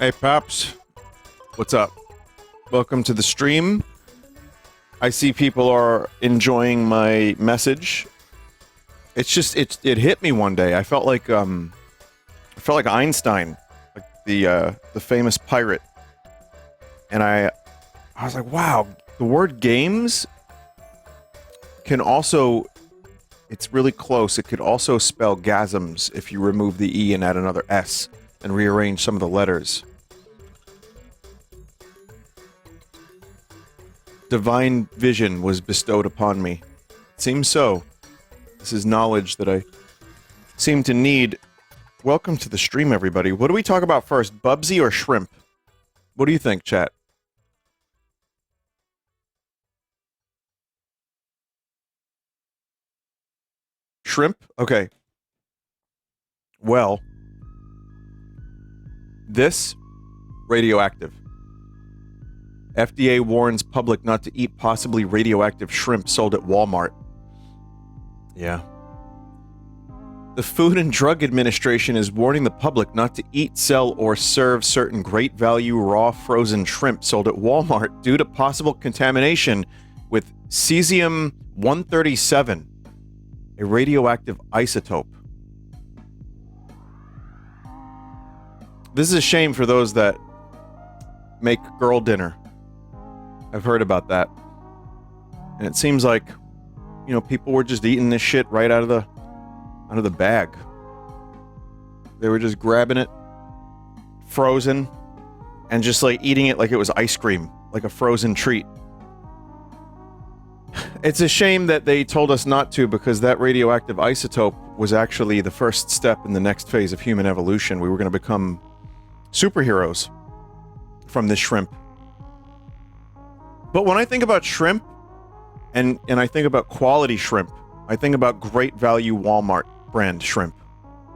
Hey, Pops. What's up? Welcome to the stream. I see people are enjoying my message. It's just, it hit me one day. I felt like Einstein, like the famous pirate. And I was like, wow, the word games can also, it's really close. It could also spell gasms if you remove the E and add another S and rearrange some of the letters. Divine vision was bestowed upon me. Seems so. This is knowledge that I seem to need. Welcome to the stream, everybody. What do we talk about first, Bubsy or shrimp? What do you think, chat? Shrimp? Okay. Well, this, radioactive. FDA warns public not to eat possibly radioactive shrimp sold at Walmart. Yeah. The Food and Drug Administration is warning the public not to eat, sell, or serve certain great value raw frozen shrimp sold at Walmart due to possible contamination with cesium-137, a radioactive isotope. This is a shame for those that make girl dinner. I've heard about that. And it seems like, you know, people were just eating this shit right out of the bag. They were just grabbing it, frozen, and just like eating it like it was ice cream, like a frozen treat. It's a shame that they told us not to, because that radioactive isotope was actually the first step in the next phase of human evolution. We were going to become superheroes from this shrimp. But when I think about shrimp, and I think about quality shrimp, I think about great value Walmart brand shrimp.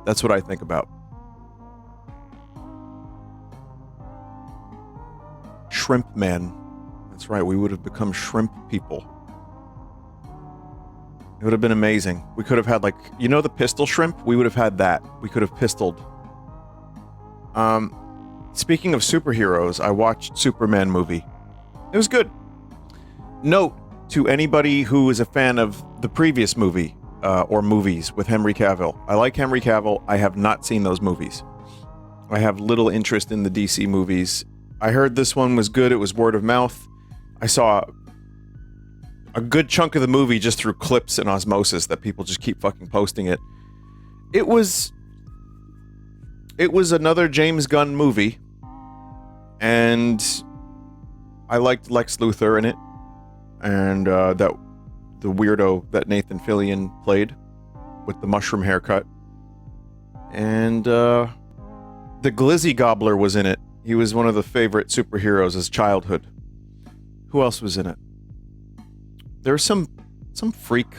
That's what I think about. Shrimp man. That's right, we would have become shrimp people. It would have been amazing. We could have had, like, you know the pistol shrimp? We would have had that. We could have pistoled. Speaking of superheroes, I watched Superman movie. It was good. Note to anybody who is a fan of the previous movie, or movies with Henry Cavill. I like Henry Cavill. I have not seen those movies. I have little interest in the DC movies. I heard this one was good. It was word of mouth. I saw a good chunk of the movie just through clips and osmosis that people just keep fucking posting it. It was another James Gunn movie, and I liked Lex Luthor in it, and the weirdo that Nathan Fillion played with the mushroom haircut, and the Glizzy Gobbler was in it. He was one of the favorite superheroes as childhood. Who else was in it? There was some freak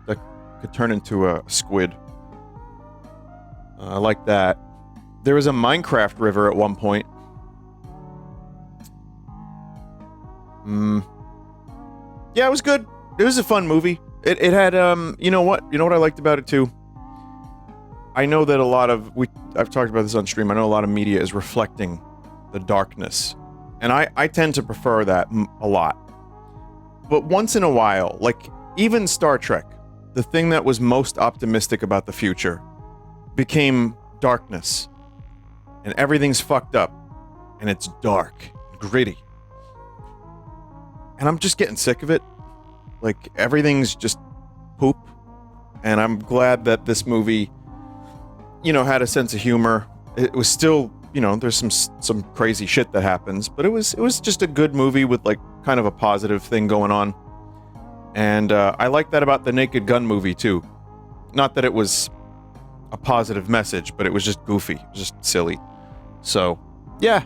that could turn into a squid. I like that. There was a Minecraft river at one point. Yeah, it was good. It was a fun movie. It had, you know what I liked about it too? I know that I've talked about this on stream, I know a lot of media is reflecting the darkness. And I tend to prefer that a lot. But once in a while, like, even Star Trek, the thing that was most optimistic about the future, became darkness. And everything's fucked up. And it's dark, gritty. And I'm just getting sick of it. Like, everything's just poop. And I'm glad that this movie, you know, had a sense of humor. It was still, you know, there's some crazy shit that happens, but it was just a good movie with, like, kind of a positive thing going on. And I like that about the Naked Gun movie too. Not that it was a positive message, but it was just goofy. It was just silly. So, yeah,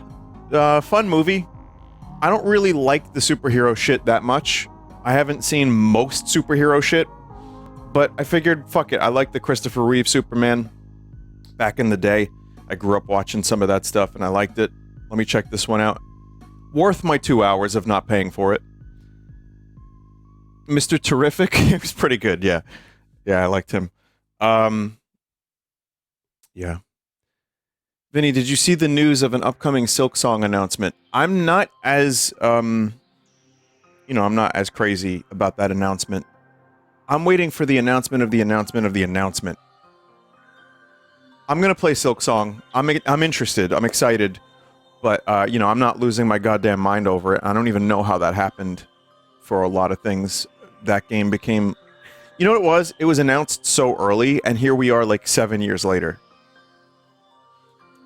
fun movie. I don't really like the superhero shit that much. I haven't seen most superhero shit, but I figured, fuck it, I like the Christopher Reeve Superman back in the day. I grew up watching some of that stuff and I liked it. Let me check this one out. Worth my 2 hours of not paying for it. Mr. Terrific, it was pretty good, yeah. Yeah, I liked him. Yeah. Vinny, did you see the news of an upcoming Silk Song announcement? I'm not as, I'm not as crazy about that announcement. I'm waiting for the announcement of the announcement of the announcement. I'm gonna play Silk Song. I'm interested. I'm excited. But, I'm not losing my goddamn mind over it. I don't even know how that happened for a lot of things. That game became... You know what it was? It was announced so early, and here we are like 7 years later.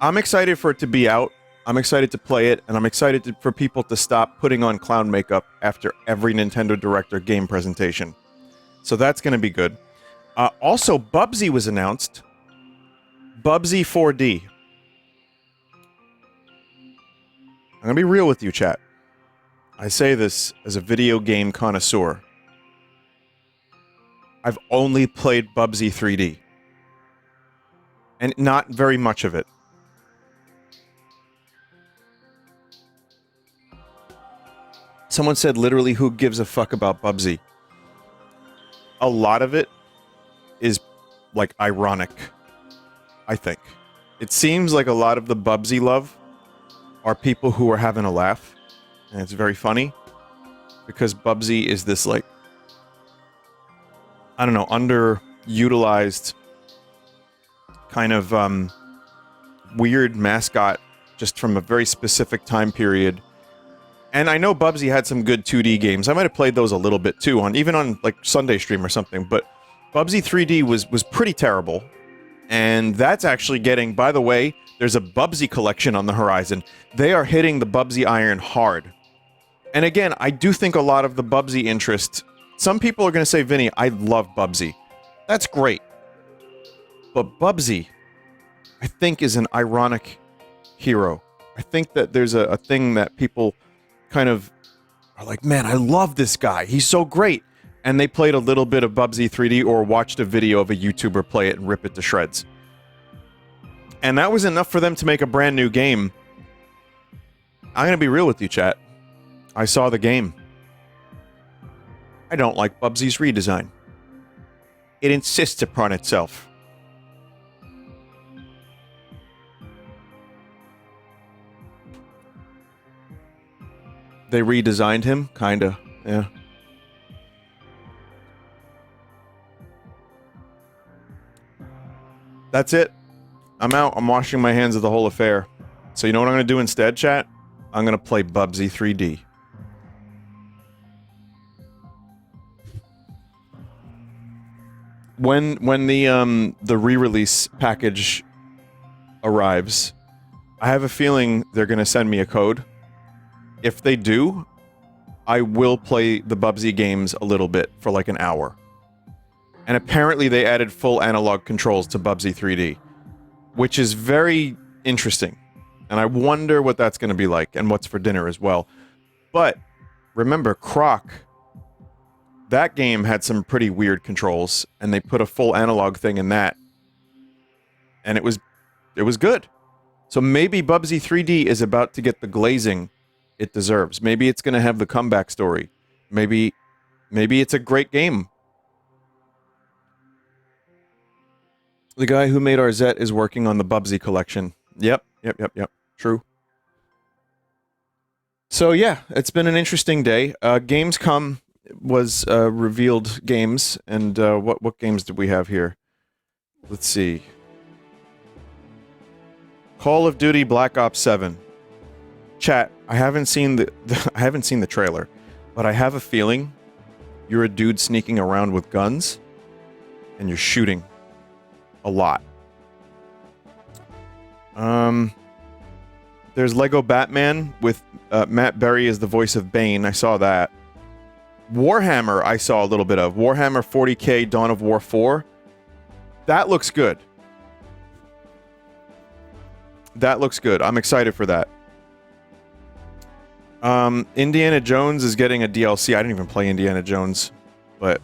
I'm excited for it to be out. I'm excited to play it, and I'm excited for people to stop putting on clown makeup after every Nintendo Direct or game presentation. So that's going to be good. Also, Bubsy was announced. Bubsy 4D. I'm going to be real with you, chat. I say this as a video game connoisseur. I've only played Bubsy 3D. And not very much of it. Someone said literally, who gives a fuck about Bubsy? A lot of it is, like, ironic, I think. It seems like a lot of the Bubsy love are people who are having a laugh, and it's very funny, because Bubsy is this, like, I don't know, underutilized kind of weird mascot just from a very specific time period. And I know Bubsy had some good 2D games. I might have played those a little bit too, even on like Sunday Stream or something, but Bubsy 3D was pretty terrible. And that's actually getting, by the way, there's a Bubsy collection on the horizon. They are hitting the Bubsy iron hard. And again, I do think a lot of the Bubsy interest, some people are going to say, Vinny, I love Bubsy. That's great. But Bubsy, I think, is an ironic hero. I think that there's a thing that people kind of are like, man, I love this guy. He's so great. And they played a little bit of Bubsy 3D or watched a video of a YouTuber play it and rip it to shreds. And that was enough for them to make a brand new game. I'm going to be real with you, chat. I saw the game. I don't like Bubsy's redesign. It insists upon itself. They redesigned him? Kinda, yeah. That's it. I'm out. I'm washing my hands of the whole affair. So you know what I'm going to do instead, chat? I'm going to play Bubsy 3D. When the re-release package arrives, I have a feeling they're going to send me a code. If they do, I will play the Bubsy games a little bit for like an hour. And apparently they added full analog controls to Bubsy 3D, which is very interesting. And I wonder what that's going to be like and what's for dinner as well. But remember, Croc, that game had some pretty weird controls, and they put a full analog thing in that. And it was good. So maybe Bubsy 3D is about to get the glazing it deserves. Maybe it's going to have the comeback story. Maybe it's a great game. The guy who made Arzette is working on the Bubsy collection. Yep. True. So yeah, it's been an interesting day. Gamescom was revealed games, and what games did we have here? Let's see. Call of Duty Black Ops 7. Chat, I haven't seen the trailer, but I have a feeling you're a dude sneaking around with guns, and you're shooting a lot. There's Lego Batman with Matt Berry as the voice of Bane. I saw that. Warhammer, I saw a little bit of. Warhammer 40k Dawn of War 4. That looks good. That looks good. I'm excited for that. Indiana Jones is getting a DLC. I didn't even play Indiana Jones, but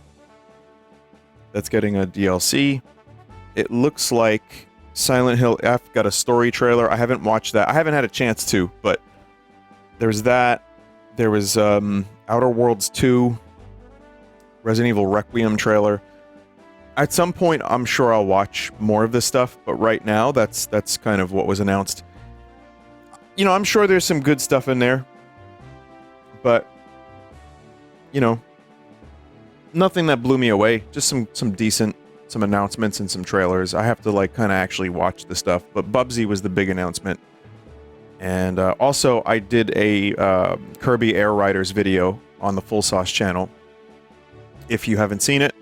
that's getting a DLC. It looks like Silent Hill F got a story trailer. I haven't watched that. I haven't had a chance to, but there's that. There was Outer Worlds 2, Resident Evil Requiem trailer. At some point, I'm sure I'll watch more of this stuff, but right now, that's kind of what was announced. You know, I'm sure there's some good stuff in there, but you know, nothing that blew me away. Just some decent, some announcements and some trailers. I have to like kind of actually watch the stuff, but Bubsy was the big announcement. And also, I did a Kirby Air Riders video on the Vinesauce channel. If you haven't seen it,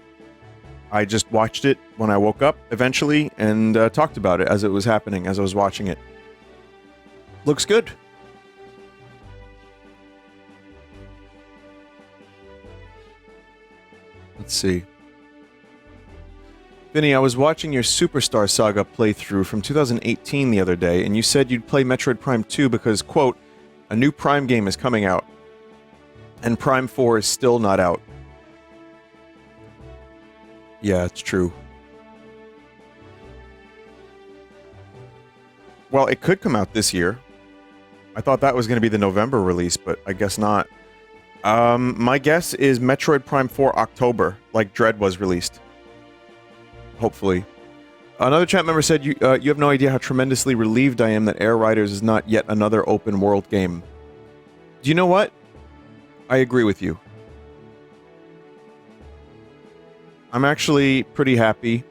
I just watched it when I woke up eventually and talked about it as it was happening, as I was watching it. Looks good. Let's see. Vinny, I was watching your Superstar Saga playthrough from 2018 the other day, and you said you'd play Metroid Prime 2 because, quote, a new Prime game is coming out, and Prime 4 is still not out. Yeah, it's true. Well, it could come out this year. I thought that was going to be the November release, but I guess not. My guess is Metroid Prime 4 October, like Dread was released. Hopefully. Another chat member said, you have no idea how tremendously relieved I am that Air Riders is not yet another open world game. Do you know what? I agree with you. I'm actually pretty happy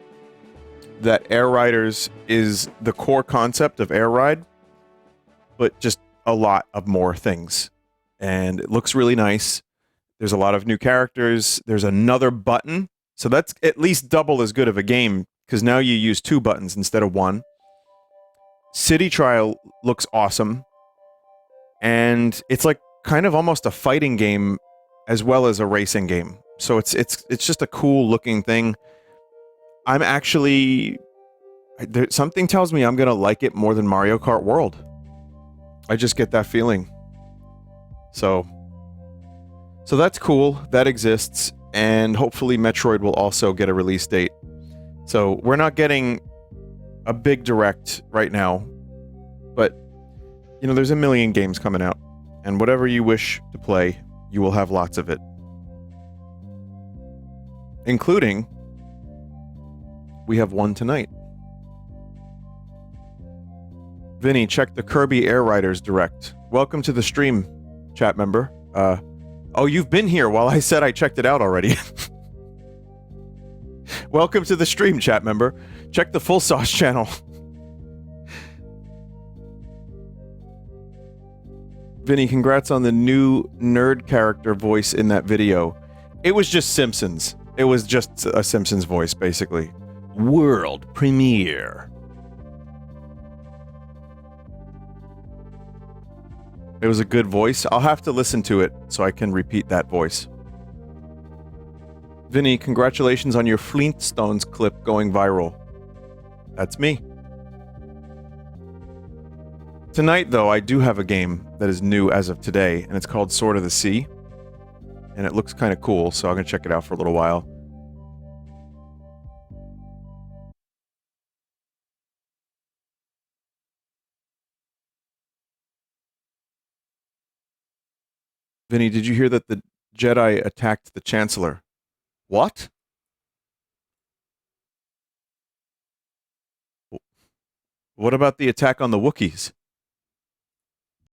that Air Riders is the core concept of Air Ride, but just a lot of more things. And it looks really nice. There's a lot of new characters. There's another button. So that's at least double as good of a game, because now you use 2 buttons instead of 1. City Trial looks awesome. And it's like kind of almost a fighting game as well as a racing game. So it's just a cool looking thing. I'm actually... something tells me I'm going to like it more than Mario Kart World. I just get that feeling. So that's cool. That exists. And hopefully Metroid will also get a release date. So we're not getting a big direct right now. But, you know, there's a million games coming out. And whatever you wish to play, you will have lots of it. Including, we have one tonight. Vinny, check the Kirby Air Riders direct. Welcome to the stream, chat member. Oh, you've been here while I said I checked it out already. Welcome to the stream, chat member. Check the Vinesauce channel. Vinny, congrats on the new nerd character voice in that video. It was just Simpsons. It was just a Simpsons voice, basically. World premiere. It was a good voice. I'll have to listen to it so I can repeat that voice. Vinny, congratulations on your Flintstones clip going viral. That's me. Tonight, though, I do have a game that is new as of today, and it's called Sword of the Sea. And it looks kind of cool, so I'm going to check it out for a little while. Vinny, did you hear that the Jedi attacked the Chancellor? What? What about the attack on the Wookiees?